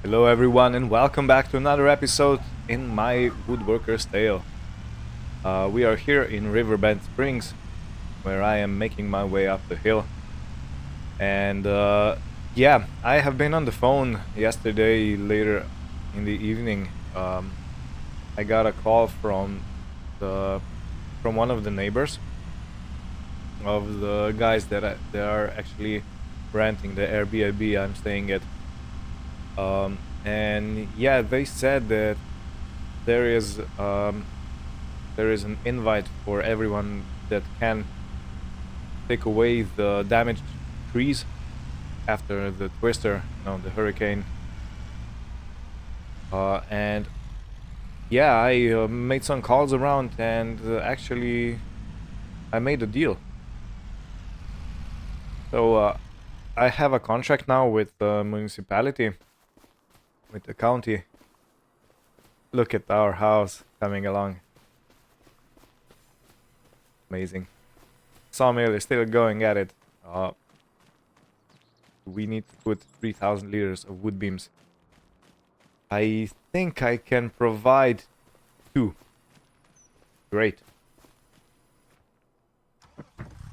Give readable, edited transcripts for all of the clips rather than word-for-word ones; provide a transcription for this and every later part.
Hello everyone and welcome back to another episode in my woodworker's tale. We are here in Riverbend Springs, where I am making my way up the hill. And yeah, I have been on the phone yesterday later in the evening. I got a call from one of the neighbors of the guys they are actually renting the Airbnb I'm staying at. And yeah, they said that there is um, there is an invite for everyone that can take away the damaged trees after the twister, the hurricane. And yeah, I made some calls around, and actually I made a deal. So I have a contract now with the municipality, with the county. Look at our house coming along. Amazing. Sawmill is still going at it. We need to put 3,000 liters of wood beams. I think I can provide 2. Great.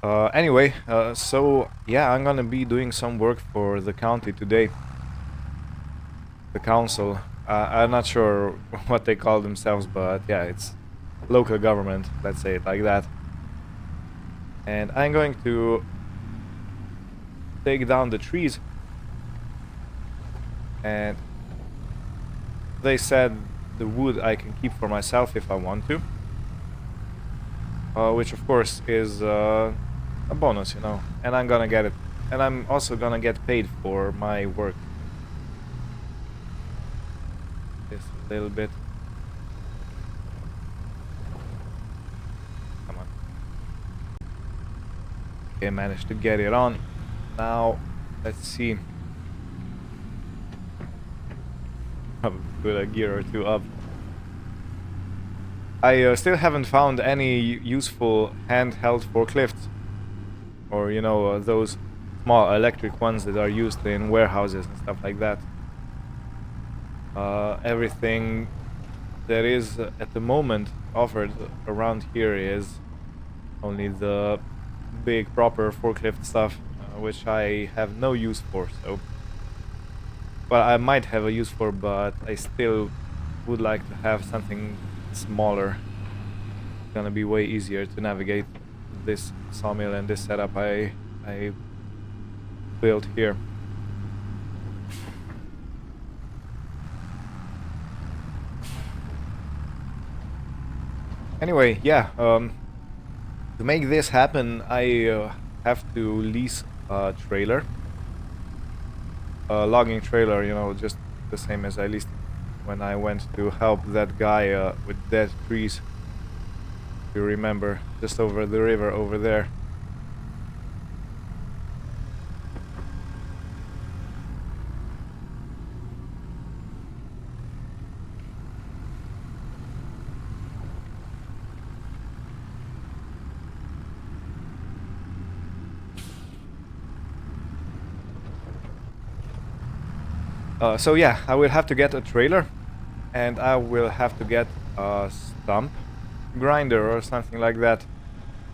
Anyway, so yeah, I'm gonna be doing some work for the county today. The council. I'm not sure what they call themselves, but yeah, it's local government, let's say it like that. And I'm going to take down the trees. And they said the wood I can keep for myself if I want to. Which of course is a bonus, and I'm gonna get it. And I'm also gonna get paid for my work. Just a little bit. Come on. Okay, managed to get it on. Now, let's see. Put a gear or two up. I still haven't found any useful handheld forklifts. Or, those small electric ones that are used in warehouses and stuff like that. Everything that is at the moment offered around here is only the big proper forklift stuff, which I have no use for, so... Well, I might have a use for, but I still would like to have something smaller. It's gonna be way easier to navigate this sawmill and this setup I built here. Anyway, yeah, to make this happen, I have to lease a trailer. A logging trailer, just the same as I leased when I went to help that guy with dead trees. If you remember, just over the river over there. So yeah, I will have to get a trailer, and I will have to get a stump grinder or something like that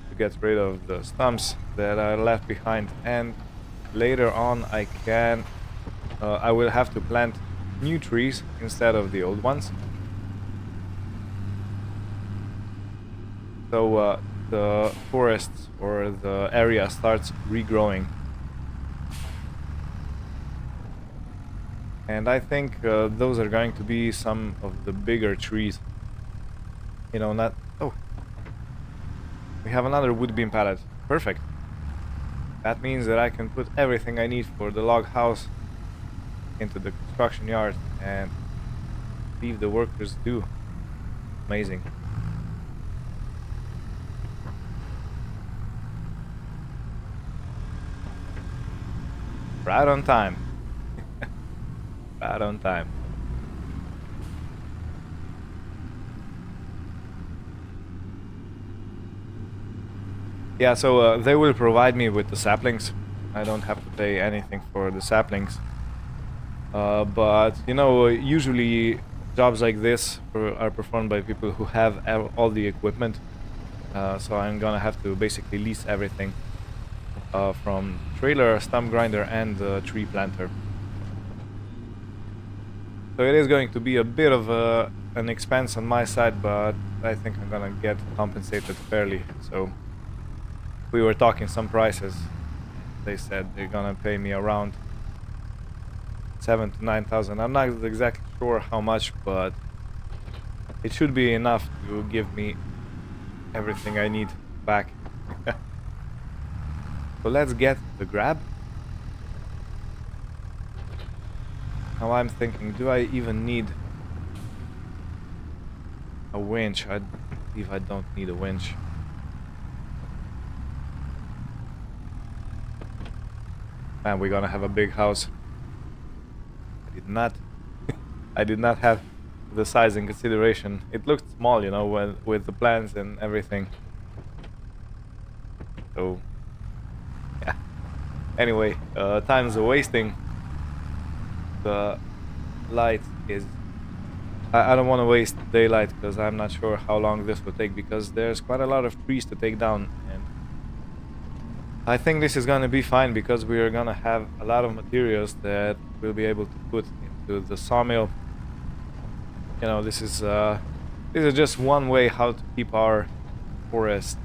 to get rid of the stumps that are left behind. And later on I will have to plant new trees instead of the old ones. So the forest or the area starts regrowing. And I think those are going to be some of the bigger trees. Not... Oh. We have another wood beam pallet. Perfect. That means that I can put everything I need for the log house into the construction yard and leave the workers do. Amazing. Right on time. Right on time. Yeah, so they will provide me with the saplings. I don't have to pay anything for the saplings. But you know, usually jobs like this are performed by people who have all the equipment. So I'm gonna have to basically lease everything from trailer, stump grinder, and tree planter. So it is going to be a bit of an expense on my side, but I think I'm gonna get compensated fairly. So we were talking some prices. They said they're gonna pay me around 7 to 9,000. I'm not exactly sure how much, but it should be enough to give me everything I need back. So let's get the grab. Now I'm thinking, do I even need a winch? I believe I don't need a winch. Man, we're gonna have a big house. I did not I did not have the size in consideration. It looked small, you know, with the plans and everything. So yeah. Anyway, time's a wasting. The light is... I don't want to waste daylight because I'm not sure how long this will take, because there's quite a lot of trees to take down, and I think this is gonna be fine because we are gonna have a lot of materials that we'll be able to put into the sawmill. You know, this is just one way how to keep our forest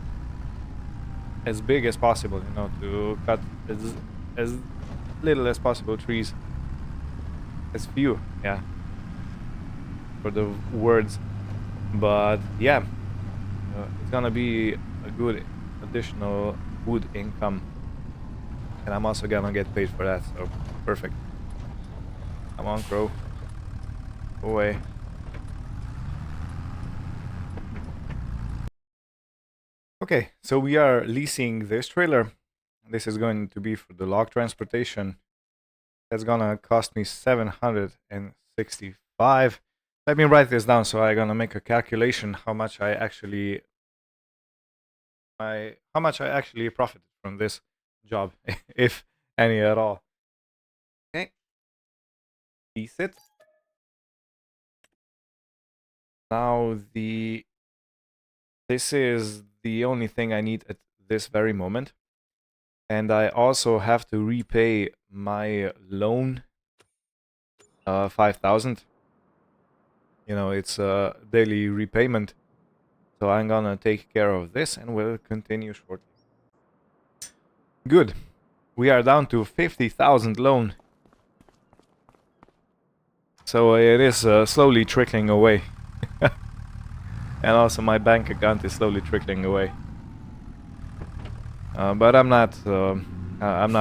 as big as possible, you know, to cut as little as possible trees. As few, yeah, for the words. But yeah, it's gonna be a good additional wood income, and I'm also gonna get paid for that, so perfect. Come on, crow, go away. Okay, so we are leasing this trailer. This is going to be for the log transportation. That's gonna cost me 765. Let me write this down so I'm gonna make a calculation how much I actually profited from this job, if any at all. Okay, lease it. Now this is the only thing I need at this very moment, and I also have to repay my loan, 5,000. You know, it's a daily repayment, so I'm gonna take care of this and we'll continue shortly. Good. We are down to 50,000 loan. So it is slowly trickling away. And also my bank account is slowly trickling away. But I'm not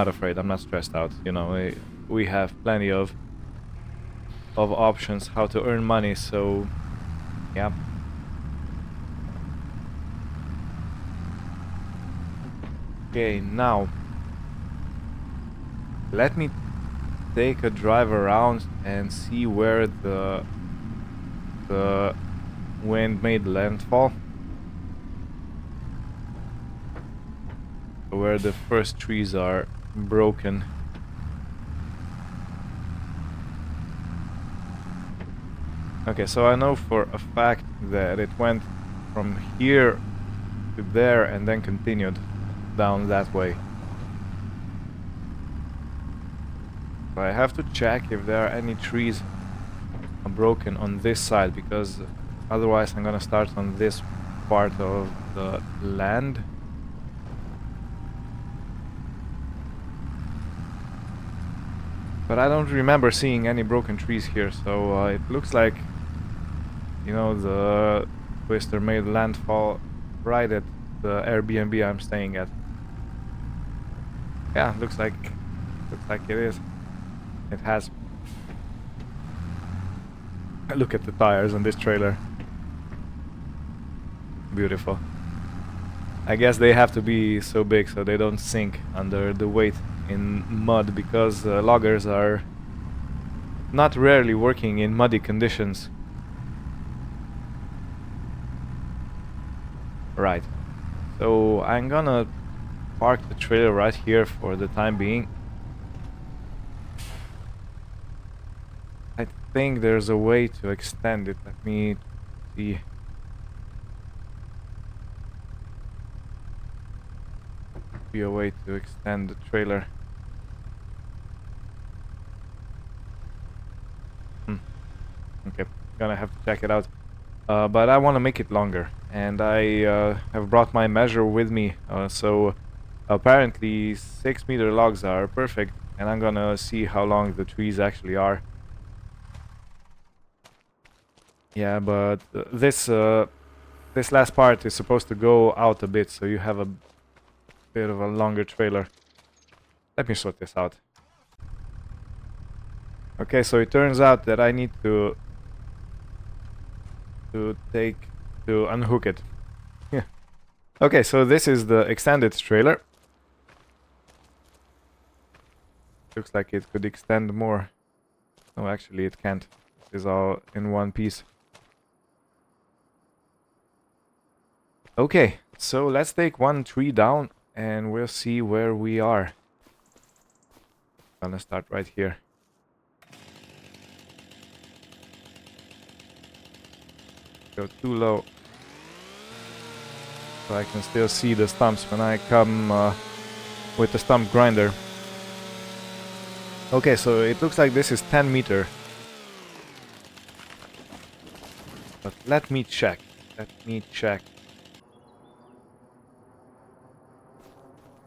afraid. I'm not stressed out. You know, we have plenty of options how to earn money. So yeah. Okay, now let me take a drive around and see where the wind made landfall. Where the first trees are broken. Okay, so I know for a fact that it went from here to there and then continued down that way. So I have to check if there are any trees broken on this side, because otherwise I'm gonna start on this part of the land. But I don't remember seeing any broken trees here, so it looks like, you know, the twister made landfall right at the Airbnb I'm staying at. Yeah, looks like it is. It has. Look at the tires on this trailer. Beautiful. I guess they have to be so big so they don't sink under the weight in mud, because loggers are not rarely working in muddy conditions. Right. So I'm gonna park the trailer right here for the time being. think there's a way to extend it. Let me see. Be a way to extend the trailer. Okay, gonna have to check it out. But I want to make it longer, and I have brought my measure with me. So apparently 6-meter logs are perfect, and I'm gonna see how long the trees actually are. Yeah, but this last part is supposed to go out a bit, so you have a bit of a longer trailer. Let me sort this out. Okay, so it turns out that I need to unhook it. Yeah. Okay, so this is the extended trailer. Looks like it could extend more. No, actually it can't. It is all in one piece. Okay, so let's take one tree down and we'll see where we are. Gonna start right here. Go too low, so I can still see the stumps when I come with the stump grinder. Okay, so it looks like this is 10 meter. But let me check.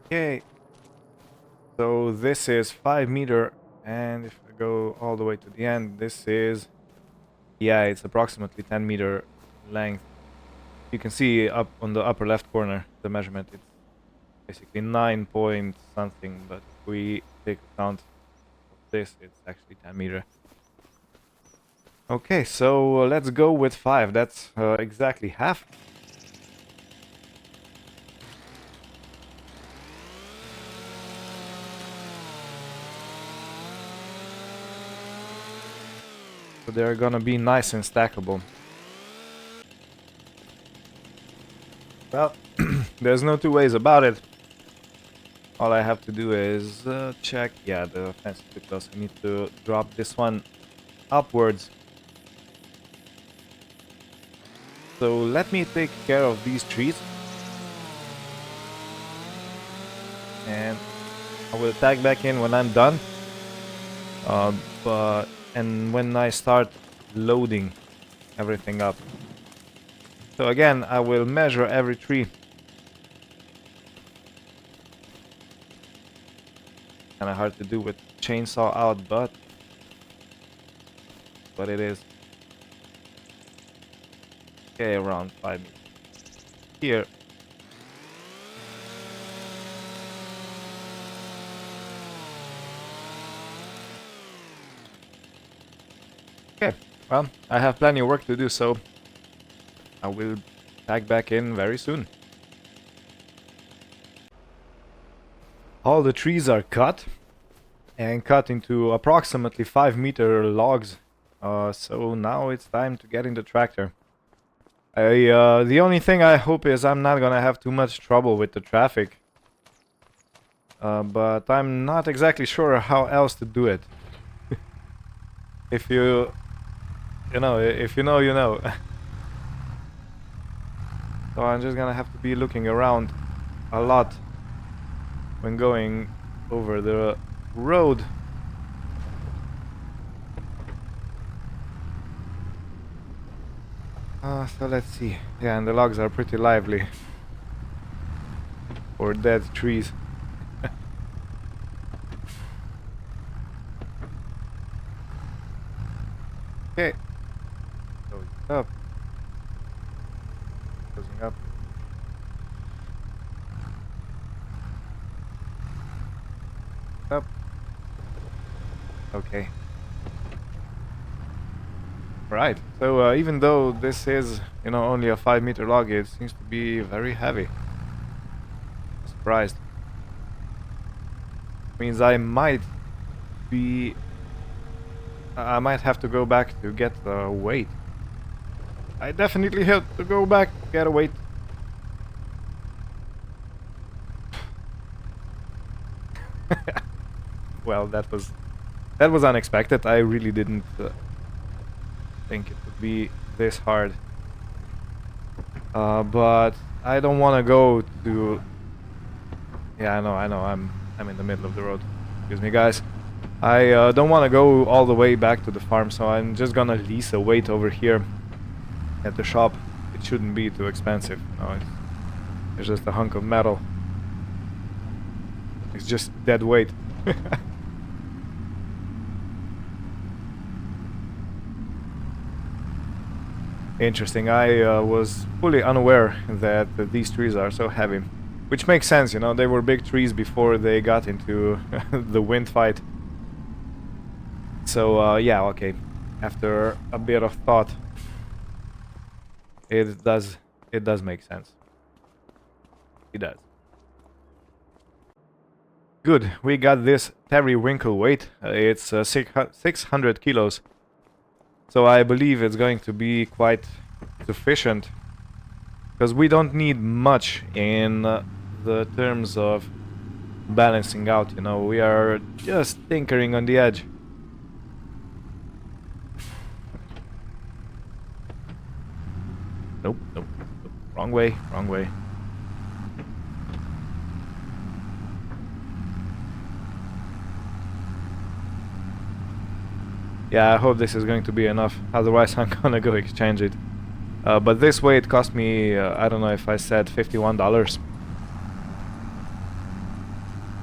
Okay. So this is 5 meter, and if I go all the way to the end, this is... yeah, it's approximately 10 meter length. You can see up on the upper left corner the measurement. It's basically 9 point something, but if we take account of this, it's actually 10 meter. Okay, so let's go with 5. That's exactly half. So they're gonna be nice and stackable. Well, there's no two ways about it. All I have to do is check. Yeah, the fence is too close. I need to drop this one upwards. So let me take care of these trees. And I will tag back in when I'm done. And when I start loading everything up. So again, I will measure every tree. Kinda hard to do with chainsaw out, but it is. Okay, around 5 meters. Here. Okay, well, I have plenty of work to do, so I will tag back in very soon. All the trees are cut and cut into approximately 5-meter logs. So now it's time to get in the tractor. The only thing I hope is I'm not gonna have too much trouble with the traffic. But I'm not exactly sure how else to do it. If you know, if you know, you know. So I'm just gonna have to be looking around a lot when going over the road. So let's see. Yeah, and the logs are pretty lively. Or dead trees. Okay. Closing up. Closing up. Up. Okay. Right. So even though this is, you know, only a 5-meter log, it seems to be very heavy. Surprised. Means I might have to go back to get the weight. I definitely have to go back to get a weight. Well, that was unexpected. I really didn't think it would be this hard. But I don't want to go to... Yeah, I know, I'm in the middle of the road. Excuse me, guys. I don't want to go all the way back to the farm, so I'm just gonna lease a weight over here at the shop. It shouldn't be too expensive. No, it's just a hunk of metal. It's just dead weight. Interesting. I was fully unaware that these trees are so heavy. Which makes sense, you know, they were big trees before they got into the wind fight. So, yeah, okay. After a bit of thought, it does make sense. It does. Good, we got this Terry-Winkle weight. It's 600 kilos. So I believe it's going to be quite sufficient. Because we don't need much in the terms of balancing out, you know. We are just tinkering on the edge. Nope, nope, nope. Wrong way, wrong way. Yeah, I hope this is going to be enough, otherwise I'm gonna go exchange it. But this way it cost me, I don't know if I said $51.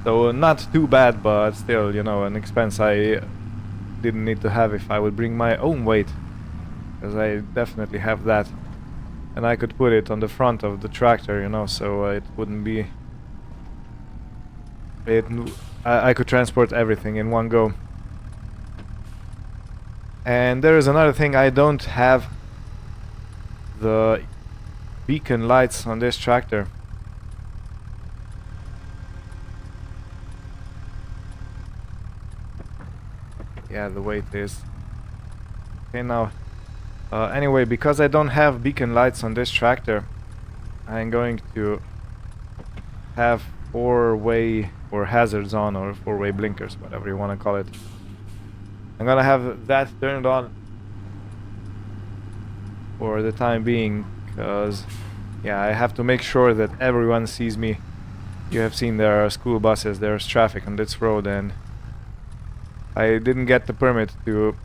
So not too bad, but still, you know, an expense I didn't need to have if I would bring my own weight. Because I definitely have that. And I could put it on the front of the tractor, you know, so it wouldn't be... I could transport everything in one go. And there is another thing, I don't have the beacon lights on this tractor. Yeah, the weight is... Okay, now... anyway, because I don't have beacon lights on this tractor, I'm going to have four-way or hazards on, or four-way blinkers, whatever you want to call it. I'm gonna have that turned on for the time being, because yeah, I have to make sure that everyone sees me. You have seen there are school buses, there's traffic on this road, and I didn't get the permit to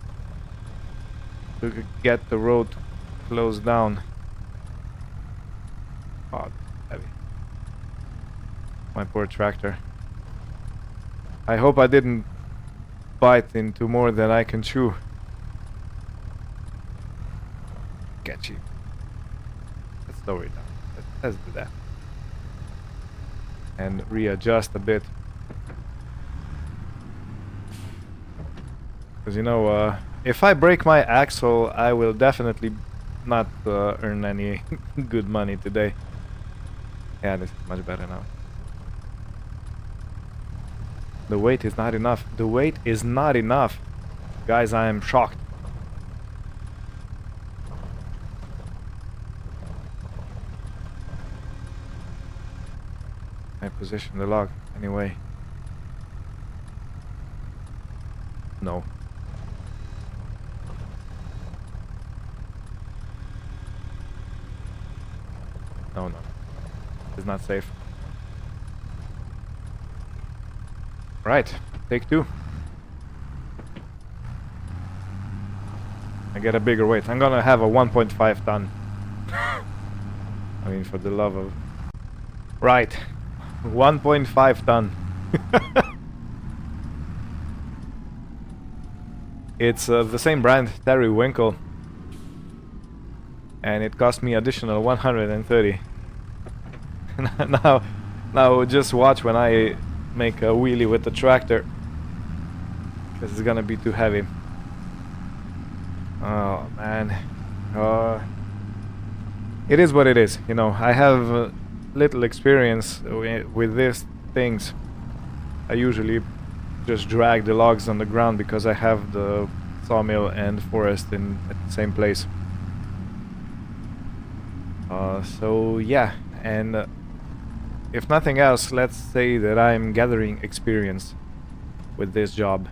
get the road closed down. Oh, heavy. My poor tractor. I hope I didn't bite into more than I can chew. Catchy. Let's lower it down. Let's do that. And readjust a bit. Because you know, if I break my axle, I will definitely not earn any good money today. Yeah, this is much better now. The weight is not enough. The weight is not enough. Guys, I am shocked. I position the log anyway. No. No, no. It's not safe. Right, take two. I get a bigger weight. I'm gonna have a 1.5 ton. I mean, for the love of... Right, 1.5 ton. It's the same brand, Terry-Winkle. And it cost me additional 130. Now just watch when I make a wheelie with the tractor, because it's gonna be too heavy. Oh man, it is what it is, you know. I have little experience with these things. I usually just drag the logs on the ground because I have the sawmill and forest at the same place. So yeah, and if nothing else, let's say that I'm gathering experience with this job.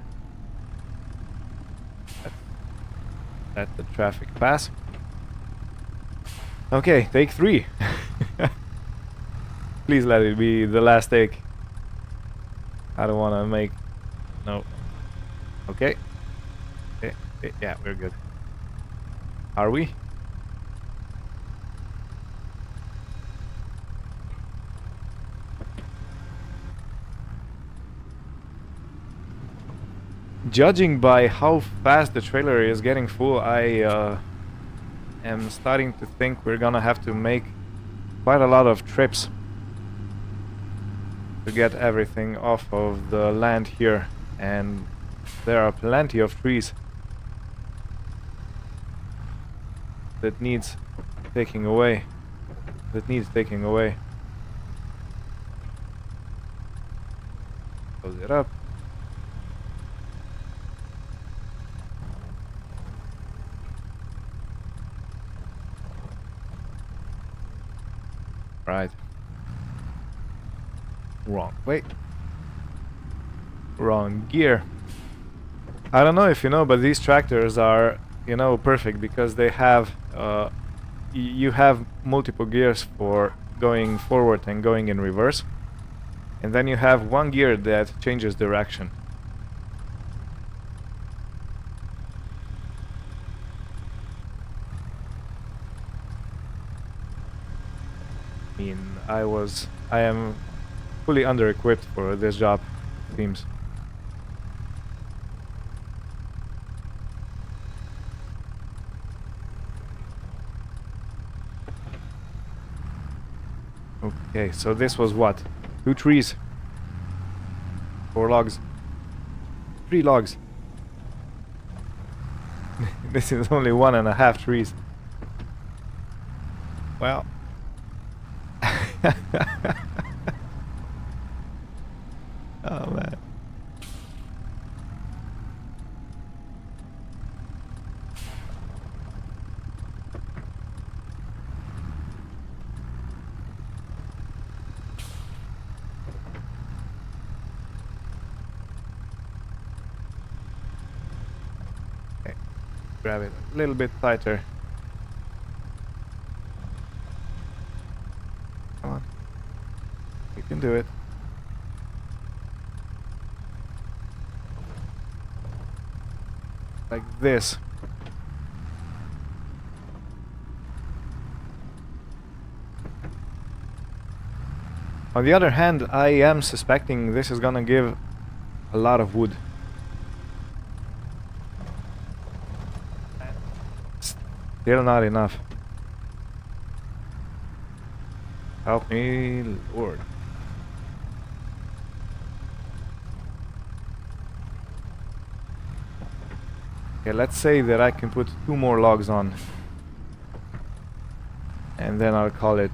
let the traffic pass. Okay, take 3. Please let it be the last take. I don't want to make... No. Okay. Okay. Yeah, we're good. Are we? Judging by how fast the trailer is getting full, I am starting to think we're gonna have to make quite a lot of trips to get everything off of the land here, and there are plenty of trees that needs taking away. Close it up. Right. Wrong way. Wrong gear. I don't know if you know, but these tractors are, you know, perfect because they have you have multiple gears for going forward and going in reverse, and then you have one gear that changes direction. I mean, I am fully under-equipped for this job, it seems. Okay, so this was what? 2 trees? 4 logs? 3 logs? This is only 1.5 trees. Well... Oh man. Okay, grab it a little bit tighter. Come on. You can do it. Like this. On the other hand, I am suspecting this is gonna give a lot of wood. Still not enough. Help me, Lord. Okay, let's say that I can put 2 more logs on. And then I'll call it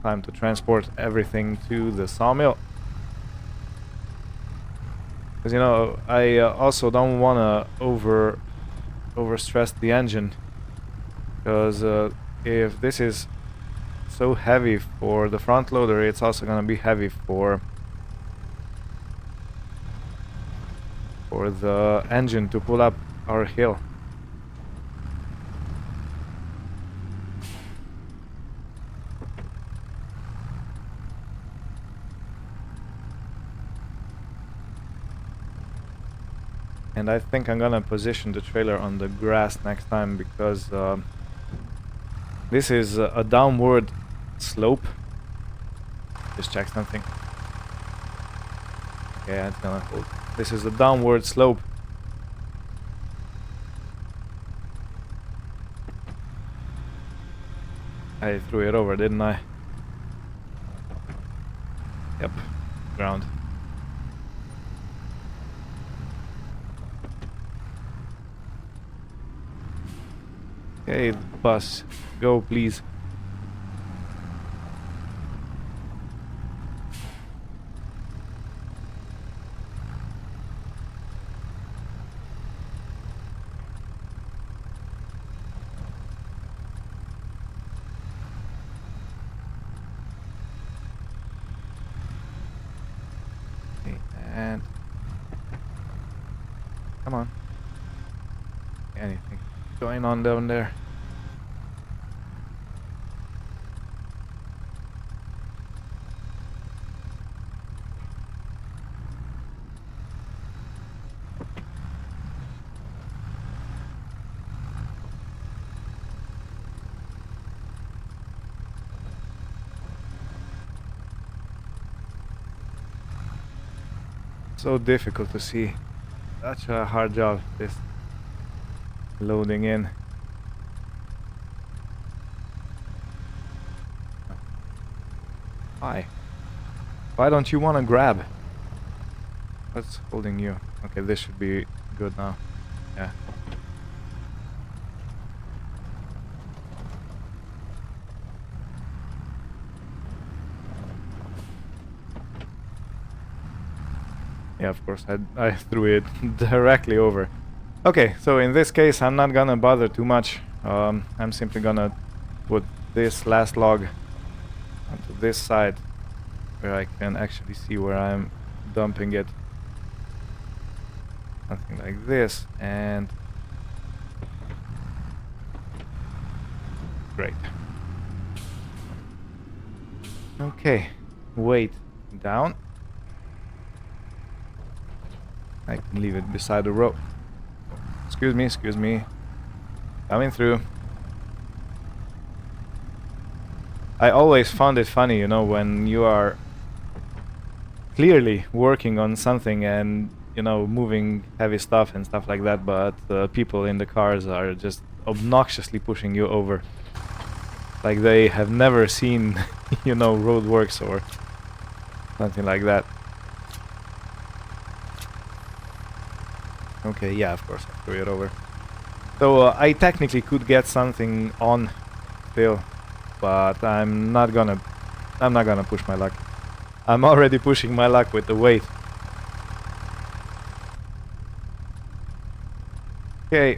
time to transport everything to the sawmill. Because, you know, I also don't want to overstress the engine. Because if this is so heavy for the front loader, it's also going to be heavy for the engine to pull up our hill. And I think I'm gonna position the trailer on the grass next time because this is a downward slope. Just check something. Yeah, it's gonna hold. This is a downward slope. I threw it over, didn't I? Yep, ground. Okay, bus, go please. And come on. Anything. going on down there? So difficult to see. Such a hard job, this loading in. Why? Why don't you want to grab? What's holding you? Okay, this should be good now. Yeah. Yeah, of course, I threw it directly over. Okay, so in this case, I'm not gonna bother too much. I'm simply gonna put this last log onto this side, where I can actually see where I'm dumping it. Something like this, and... great. Okay, weight down. I can leave it beside the rope. Excuse me. Coming through. I always found it funny, you know, when you are clearly working on something and, you know, moving heavy stuff and stuff like that, but people in the cars are just obnoxiously pushing you over. Like they have never seen, you know, roadworks or something like that. Okay, yeah, of course, I threw it over. So I technically could get something on still, but I'm not gonna push my luck. I'm already pushing my luck with the weight. Okay,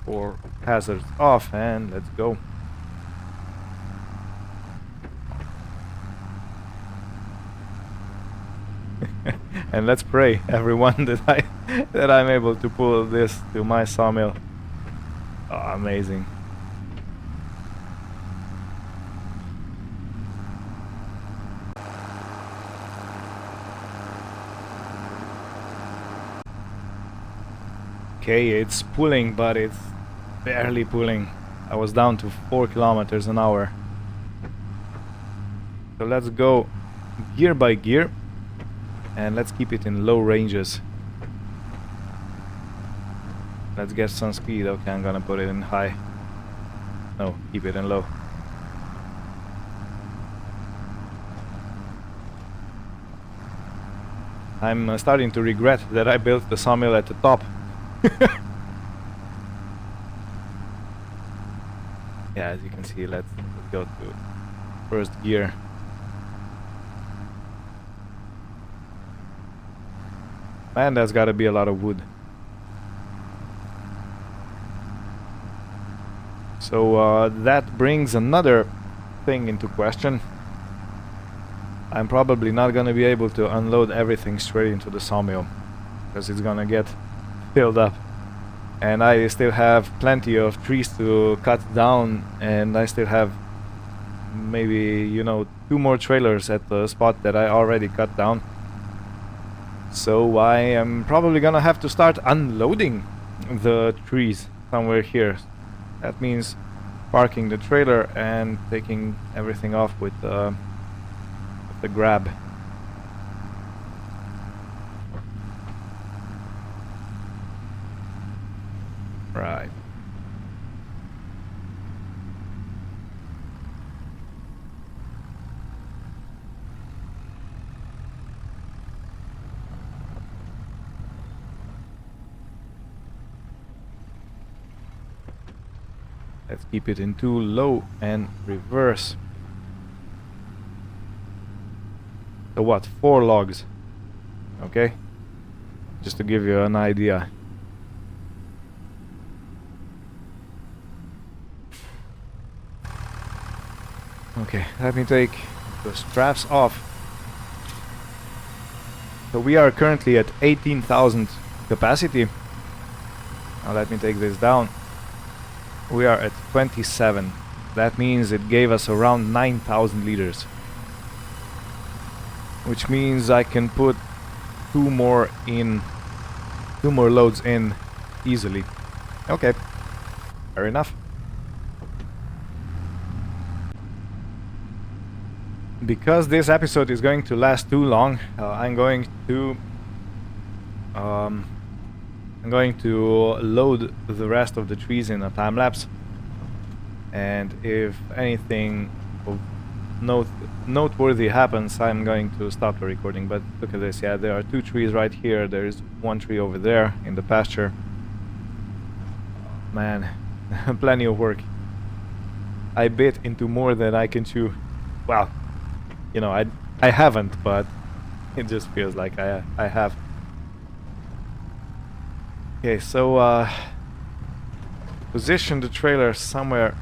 4 hazards off, and let's go. And let's pray, everyone, that I'm able to pull this to my sawmill. Oh, amazing. Okay, it's pulling, but it's barely pulling. I was down to 4 kilometers an hour. So let's go gear by gear. And let's keep it in low ranges. Let's get some speed. Okay, I'm gonna put it in high. No, keep it in low. I'm starting to regret that I built the sawmill at the top. Yeah, as you can see, let's go to first gear. Man, that's gotta be a lot of wood. So that brings another thing into question. I'm probably not gonna be able to unload everything straight into the sawmill, because it's gonna get filled up. And I still have plenty of trees to cut down, and I still have maybe, you know, 2 more trailers at the spot that I already cut down. So I am probably gonna have to start unloading the trees somewhere here. That means parking the trailer and taking everything off with the grab. Right. Let's keep it in 2 low and reverse. So what? 4 logs. Okay? Just to give you an idea. Okay, let me take the straps off. So we are currently at 18,000 capacity. Now let me take this down. We are at 27. That means it gave us around 9,000 liters. Which means I can put two more loads in easily. Okay, fair enough. Because this episode is going to last too long, I'm going to load the rest of the trees in a time lapse, and if anything of noteworthy happens, I'm going to stop the recording. But look at this, yeah, there are two trees right here, there's one tree over there in the pasture. Man, plenty of work. I bit into more than I can chew. Well, you know, I haven't, but it just feels like I have. Okay, so position the trailer somewhere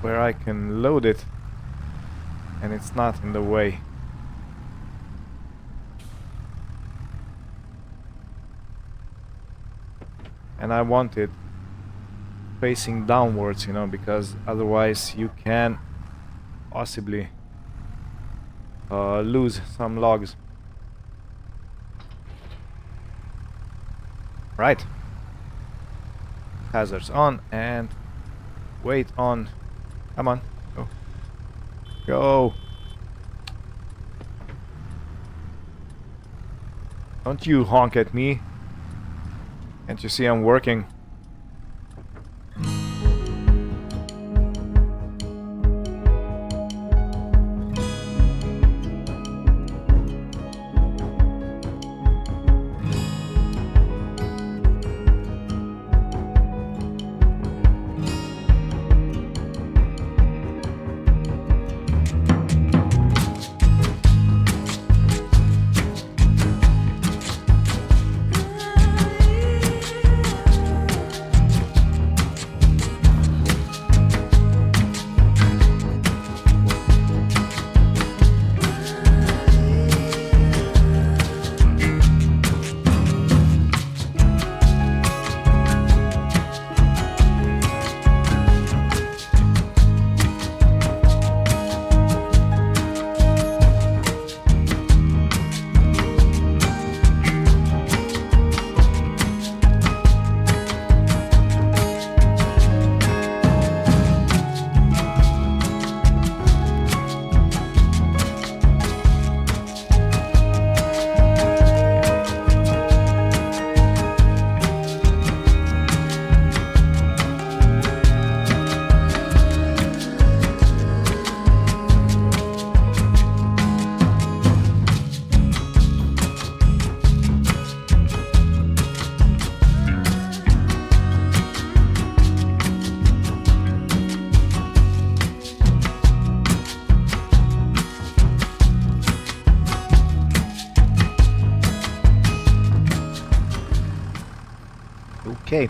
where I can load it and it's not in the way. And I want it facing downwards, you know, because otherwise you can possibly lose some logs. Right. Hazards on and weight on. Come on. Go. Go. Don't you honk at me. Can't you see I'm working? Okay,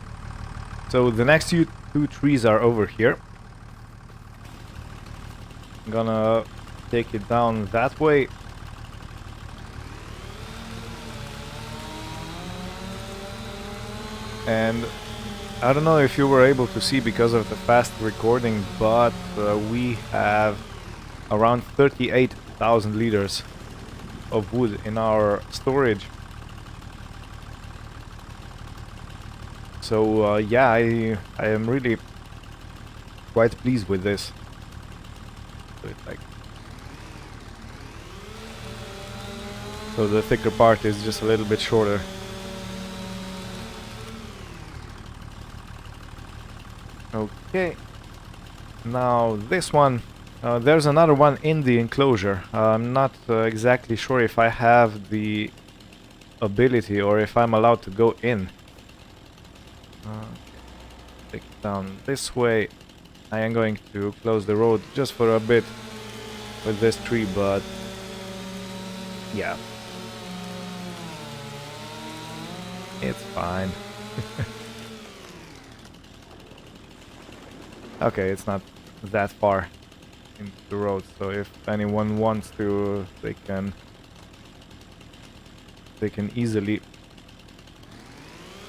so the next two trees are over here. I'm gonna take it down that way. And I don't know if you were able to see because of the fast recording, but we have around 38,000 liters of wood in our storage. So yeah, I am really quite pleased with this. So the thicker part is just a little bit shorter. Okay, now this one, there's another one in the enclosure. I'm not exactly sure if I have the ability or if I'm allowed to go in. Take it down this way. I am going to close the road just for a bit with this tree, but yeah, it's fine. Okay, it's not that far into the road, so if anyone wants to, they can easily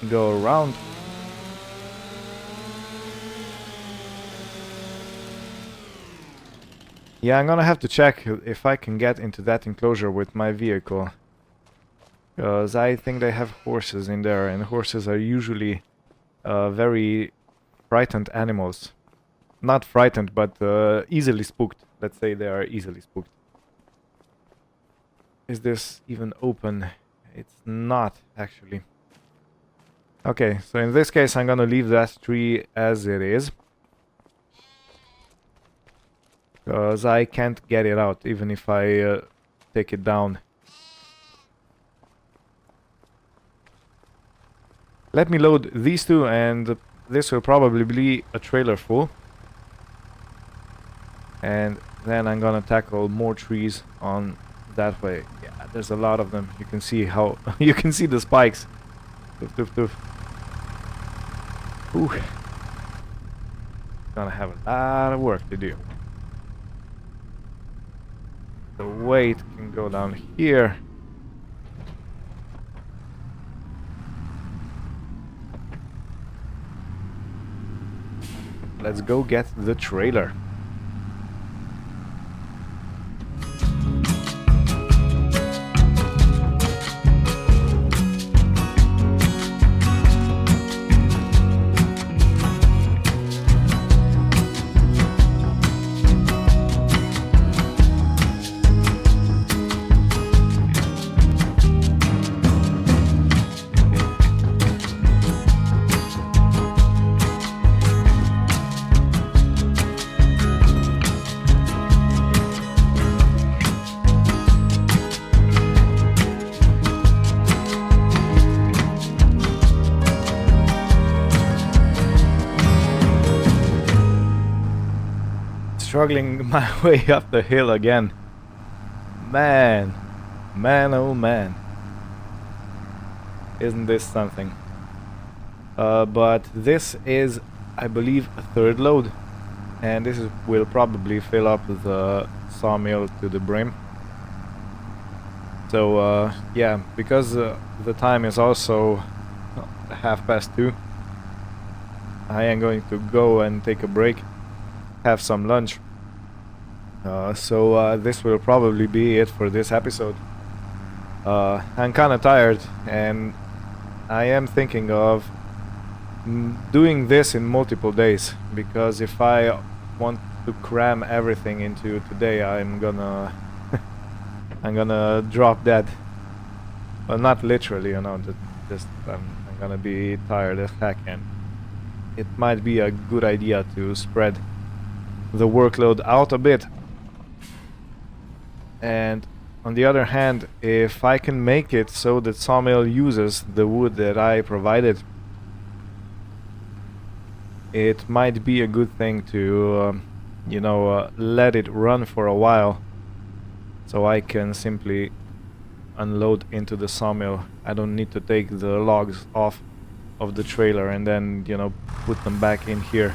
go around. Yeah, I'm gonna have to check if I can get into that enclosure with my vehicle. Because I think they have horses in there, and horses are usually very frightened animals. Not frightened, but easily spooked. Let's say they are easily spooked. Is this even open? It's not, actually. Okay, so in this case I'm gonna leave that tree as it is. Because I can't get it out, even if I take it down. Let me load these two, and this will probably be a trailer full. And then I'm gonna tackle more trees on that way. Yeah, there's a lot of them. You can see how... you can see the spikes. Doof, doof, doof. Ooh. Gonna have a lot of work to do. The weight can go down here. Let's go get the trailer. Struggling my way up the hill again. Man, oh man. Isn't this something? But this is, I believe, a third load. And this will probably fill up the sawmill to the brim. So, yeah, because the time is also 2:30, I am going to go and take a break, have some lunch. So this will probably be it for this episode. I'm kinda tired, and I am thinking of doing this in multiple days, because if I want to cram everything into today, I'm gonna I'm gonna drop dead. Well, not literally, you know, just I'm gonna be tired as heck, and it might be a good idea to spread the workload out a bit. And on the other hand, if I can make it so that sawmill uses the wood that I provided, it might be a good thing to, you know, let it run for a while, so I can simply unload into the sawmill. I don't need to take the logs off of the trailer and then, you know, put them back in here.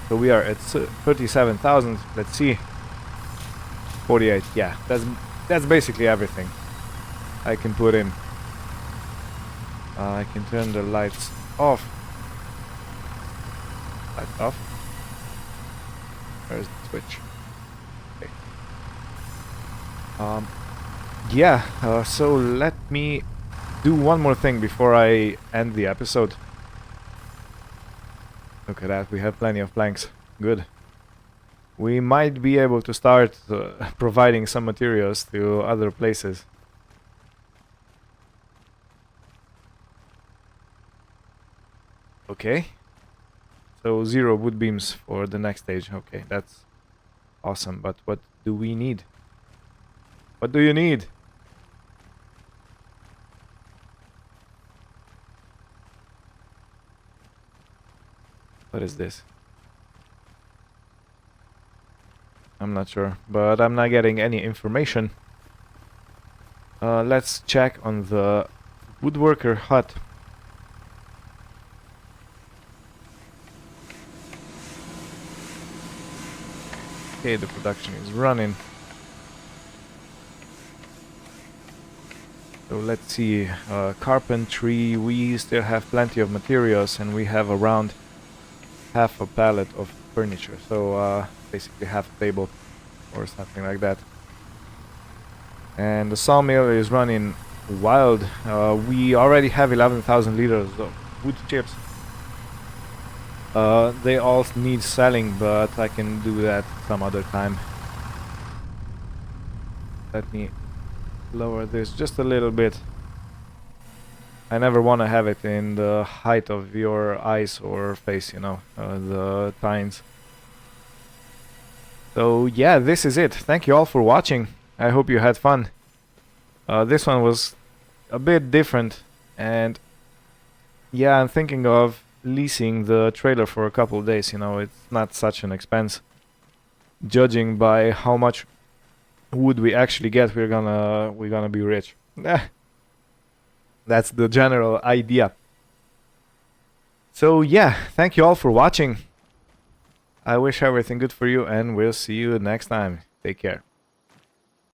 So we are at 37,000. Let's see. 48. Yeah, that's basically everything I can put in. I can turn the lights off. Lights off. Where's the switch? Okay. Yeah. So let me do one more thing before I end the episode. Look at that, we have plenty of planks. Good. We might be able to start providing some materials to other places. Okay. So 0 wood beams for the next stage. Okay, that's awesome. But what do we need? What do you need? What is this? I'm not sure, but I'm not getting any information. Let's check on the woodworker hut. Okay, the production is running. So let's see, carpentry, we still have plenty of materials, and we have around half a pallet of furniture. So basically half a table or something like that. And the sawmill is running wild. We already have 11,000 liters of wood chips. They all need selling, but I can do that some other time. Let me lower this just a little bit. I never want to have it in the height of your eyes or face, you know, the tines. So yeah, this is it. Thank you all for watching. I hope you had fun. This one was a bit different, and yeah, I'm thinking of leasing the trailer for a couple of days. You know, it's not such an expense. Judging by how much wood we actually get, we're gonna be rich. That's the general idea. So yeah, thank you all for watching. I wish everything good for you, and we'll see you next time. Take care.